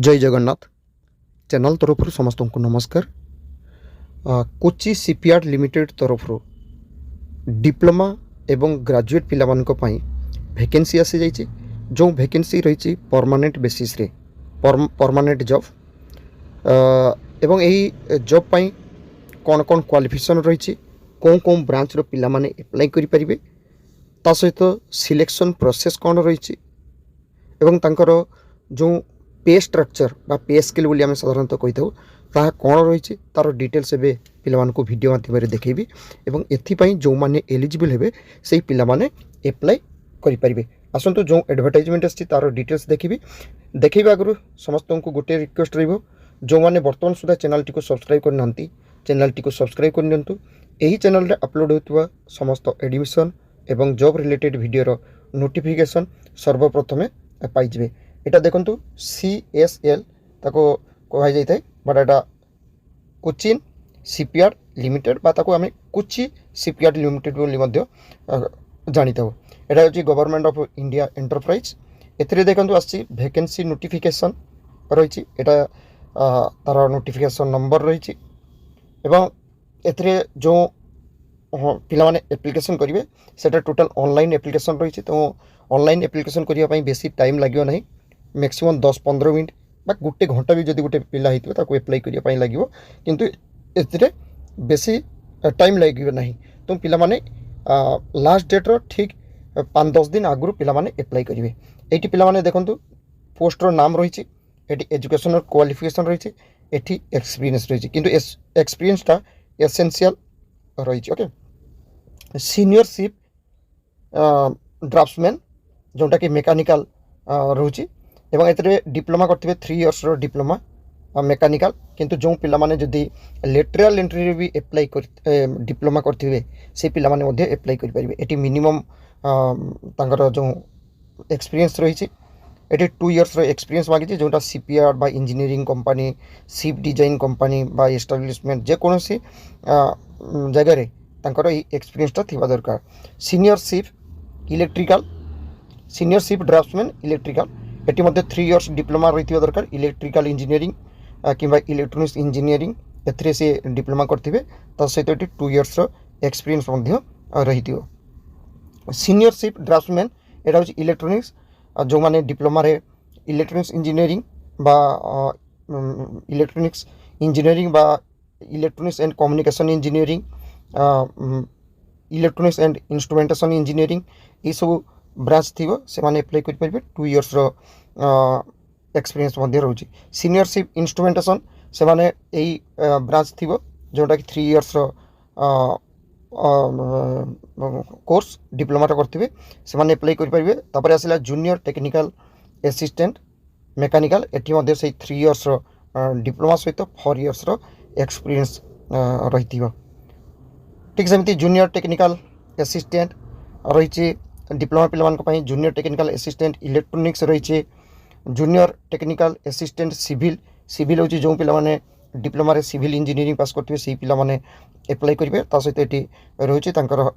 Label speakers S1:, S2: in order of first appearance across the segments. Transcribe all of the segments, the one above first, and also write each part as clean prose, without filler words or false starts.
S1: जय जगन्नाथ चैनल तरफ समस्त को नमस्कार। कोची शिपयार्ड लिमिटेड तरफ डिप्लोमा एवं ग्रेजुएट पिला वैकेंसी आसी जाइए। जो वैकेंसी रही परमानेंट बेसिस रे परमानेंट जॉब एवं यही जॉब पाई कौन कौन क्वालिफिकेशन रही कौन कौन ब्रांच रो पिला माने अप्लाई करि परिबे ता सहित सिलेक्शन प्रोसेस कौन रही एवं तांकर जो पे स्ट्रक्चर बा पे स्केल बोली आम साधारणतः कही था ताहा कौन रही तार डिटेल्स एवं पिलामानकु वीडियो माध्यम देखेबी एवं एथिपाई जो माने एलिजिबल हेबे सेही पिला माने अप्लाई करि परिबे। आसंतु जो एडवर्टाइजमेंट आछि तार डिटेल्स देखिबी देखैबा आगु समस्त को गोटे रिक्वेस्ट रहिबो जो माने वर्तमान सुधा चैनल टी को सब्सक्राइब करनांती चैनल टी को सब्सक्राइब कर नियंतु। एही चैनल रे अपलोड होतुवा समस्त एडमिशन एवं जॉब रिलेटेड वीडियो नोटिफिकेशन सर्वप्रथमे पाई जिवे। एटा देखंतु CSL ताको कहा जाए but Etah Cochin shipyard limited बा ताको आमे कोची शिपयार्ड लिमिटेड बोली मध्य जानी था। एटा होची गवर्नमेंट ऑफ इंडिया एंटरप्राइज। एथिरे देखंतु आसी वैकेंसी नोटिफिकेशन रही एटा तार नोटिफिकेशन नंबर रही एवं एथिरे जो पिला माने एप्लिकेशन करेंगे सेटा टोटल ऑनलाइन एप्लिकेशन रही। तो ऑनलाइन एप्लिकेशन करने बेसी टाइम लगे ना मैक्सिमम 10-15 मिनट बा गोटे घंटा भी जब गोटे पिला होता एप्लाई करने लगे किंतु ए बेसी टाइम लगे ना। तो पिला माने लास्ट डेट रो ठीक 5-10 दिन आगु पिला माने एप्लाई करेंगे। ये पिला माने देखंतु पोस्टर नाम रही एजुकेशनल क्वालिफिकेशन रही एक्सपीरियंस रही किंतु एक्सपीरियंसटा एसेंशियल रही। ओके सीनियरशिप ड्राफ्ट्समैन जोटा कि मेकानिकल रोची एवं एतरे डिप्लोमा करथिबे 3 इयर्स रो डिप्लोमा मेकानिकल किंतु जो पिला माने जदी लेटरल एंट्री रे भी अप्लाई कर डिप्लोमा करथिबे से पिला माने मध्ये अप्लाई करि परिबे। एटी मिनिमम तांकर जो एक्सपीरियंस रही एटी 2 इयर्स रो एक्सपीरियंस मागिछि जोटा शिपयार्ड बा engineering company ship design company बा एस्टाब्लिशमेंट जे कोनोसी जगह रे तांकर ई एक्सपीरियंसटा थिबा दरकार। सीनियरशिप इलेक्ट्रिकल सीनियरशिप ड्राफ्ट्समैन इलेक्ट्रिकल एटी मध्य 3 इयर्स डिप्लोमा रही दरकार। इलेक्ट्रिकल इंजीनियरिंग किंबा इलेक्ट्रोनिक्स इंजीनियरिंग एथरे से डिप्लोमा करथिबे ता सहित एटी 2 इयर्स एक्सपीरियंस मध्य रही। सीनियरशिप ड्राफ्ट्समैन एटा होची इलेक्ट्रोनिक्स जो माने डिप्लोमा रे इलेक्ट्रोनिक्स इंजीनियरिंग बा इलेक्ट्रोनिक्स इंजीनियरिंग बा electronics and communication engineering electronics and instrumentation engineering ये सब ब्रांच थी से माने अप्लाई कर पारे 2 इयर्स एक्सपीरियंस मध्य रोची। सीनियरशिप इंस्ट्रुमेंटेशन से माने यही ब्रांच थी जोटा कि 3 इयर्स कोर्स डिप्लोमा करते से माने अप्लाई कर पारे। तापर आसला जूनियर टेक्निकल असिस्टेंट मेकानिकल एटी मध्य से 3 इयर्स डिप्लोमा सहित 4 इयर्स एक्सपीरियंस रही। ठीक सेमती जूनियर टेक्निकल असिस्टेंट रही डिप्लोमा पिला जूनियर टेक्निकल असिस्टेंट इलेक्ट्रोनिक्स रही। Junior technical assistant civil civil हूँ जो पिला माने डिप्लोमा रे सिविल इंजीनियरिंग पास करते से पिला माने अप्लाई करेंगे ता सहित ये रही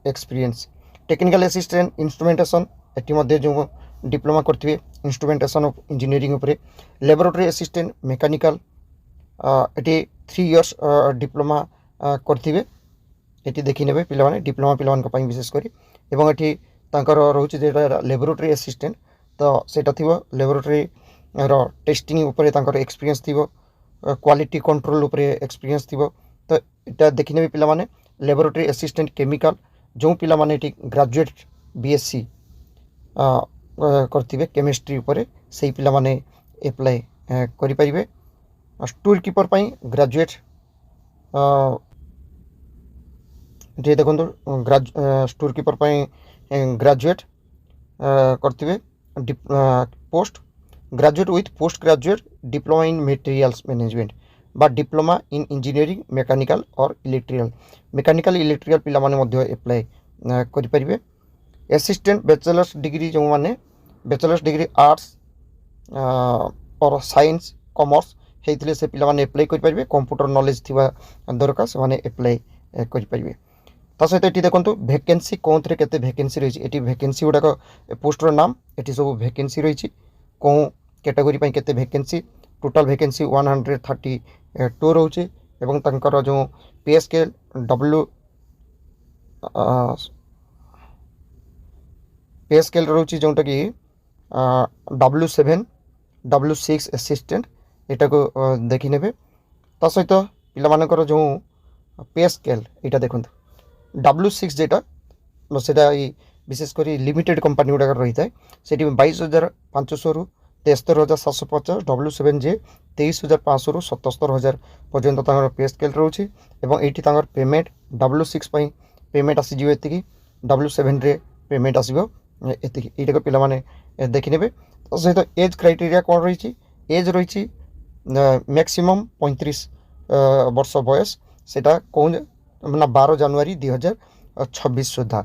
S1: एक्सपीरियंस। टेक्निकल असिस्टेंट इंस्ट्रुमेंटेशन एटी मध्य जो डिप्लोमा करते इंस्ट्रुमेंटेशन ऑफ इंजीनियरिंग उपरे। लैबोरेटरी असिस्टेंट मेकानिकल एटी 3 इयर्स डिप्लोमा करते ये देखी ने पिला माने डिप्लोमा पिला विशेषकर एवं ये तांकर रोचे जेटा लैबोरेटरी असिस्टेंट तो सेटा थिबो लैबोरेटरी रो टेस्टिंग उपरे तांकर एक्सपीरियंस थिबो क्वालिटी कंट्रोल उपरे एक्सपीरियंस थिबो। तो एटा देखिने भी पिला माने लैबोरेटरी असिस्टेंट केमिकल जो पिला माने एटी ग्रेजुएट BSc करथिबे केमिस्ट्री उपरे सेही पिला माने अप्लाई करि परिबे। स्टोर कीपर पई ग्रेजुएट जे देखो स्टोर कीपर ग्रेजुएट करते post graduate with post graduate diploma in materials management बा डिप्लोमा इन इंजीनियरिंग मेकानिकल और मेकानिकल इलेक्ट्रिकल पिला माने मध्य अप्लाई करि परिबे। असिस्टेंट बैचलर्स डिग्री जो माने बैचलर्स डिग्री आर्ट्स और साइंस कॉमर्स हेइथिले से पिला माने अप्लाई करि परिबे। कंप्यूटर नॉलेज थिबा दरकार से माने अप्लाई करि परिबे। ता सहित ये देखो वैकेंसी कौन थे केते वैकेंसी रही ये वैकेंसी गुड़ाक पोस्टर नाम ये सब वैकेंसी रही कौन कैटेगोरी केते वैकेंसी टोटाल वैकेंसी 132 रोचे एवं तांकर जो पे स्केल डब्ल्यू पे स्केल रोचे जोटा कि W7 W6 असिस्टेंट एटा को देखी नेबे ता सहित पिलामानकर जो पे स्केल एटा देखंतु W6 जेटा सेटा विशेषकर लिमिटेड कंपानी गुड़ाक रही है से 22,500 रु 73,750 W7 जे 23,500 रु 77,000 पर्यंत पे स्केल रोचे और ये पेमेंट W6 पेमेंट आसीज ये W7 रे पेमेंट आसो ये पिला माने देखी ने सहित एज क्राइटेरिया कौन रही एज रही मैक्सिमम 35 वर्ष बयस से कौन ना 12 जनवरी 2026 सुधा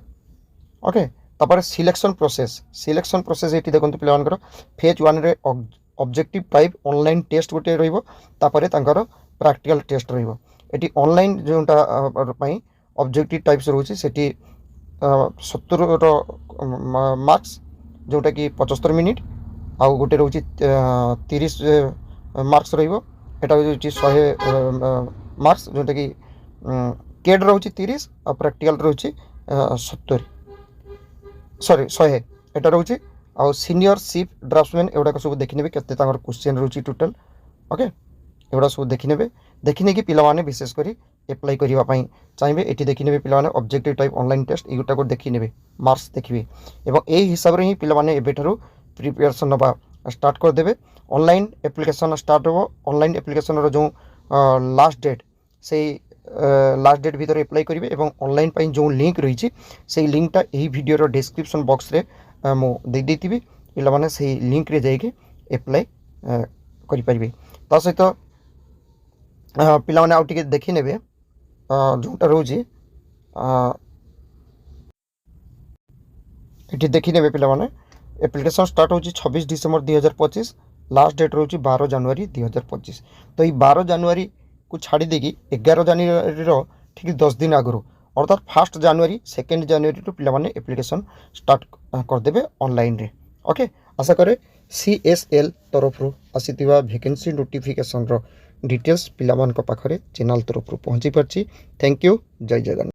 S1: ओके तापर सिलेक्शन प्रोसेस ये देखो पे फेज 1 रे ऑब्जेक्टिव टाइप ऑनलाइन टेस्ट गोटे रही प्रैक्टिकल टेस्ट रही ऑनलाइन जोटा ऑब्जेक्टिव टाइप्स रोचे से 70 मार्क्स जोटा कि 75 मिनिट आउ गोटे रोचे 30 मार्क्स रहा 100 मार्क्स जोटा कि केड रोचे 30 आ प्रैक्टिकल रोचे 70 सॉरी 100 एटा रोचे आ सीनियर चीफ ड्राफ्ट्समैन एगुड़ा सब देखने केते क्वेश्चन रोचे टोटल ओके एगुड़ा सब देखने कि पिलाने विशेषकर एप्लाई करने चाहिए ये देखने पिलाने ऑब्जेक्टिव टाइप ऑनलाइन टेस्ट युटा को देखने मार्क्स देखिए और यही हिसाब से ही पिलाने एबेठारु प्रिपेरेसन हवा स्टार्ट करदे ऑनलाइन एप्लिकेशन स्टार्ट हो ऑनलाइन एप्लिकेशन जो लास्ट डेट से लास्ट डेट भीतर एप्लाई करेंगे और ऑनलाइन जो लिंक रही से लिंकटा यही वीडियो डिस्क्रिप्शन बॉक्स रे मुझे पिलाने से लिंक रे जाइए एप्लाई करें ता सहित पिलाने आउ टिके देखी नेबे जोटा रोचे ये देखी ने पिलाने एप्लिकेशन स्टार्ट हो 26 डिसेम्बर 2025 लास्ट डेट रोचे 12 जनवरी 2025 तो ये 12 जनवरी को छाड़ी देगी 11 जनवरी ठीक 10 दिन आगु अर्थात 1 जनवरी 2 जनवरी टू पिलाने एप्लिकेशन स्टार्ट करदे ऑनलाइन रे ओके आशा करे CSL तरफ आसीथिबा वैकेंसी नोटिफिकेशन डिटेल्स पिलामान पाखरे चैनल तरफ पहुँची पार्ची थैंक यू जय जगन्नाथ।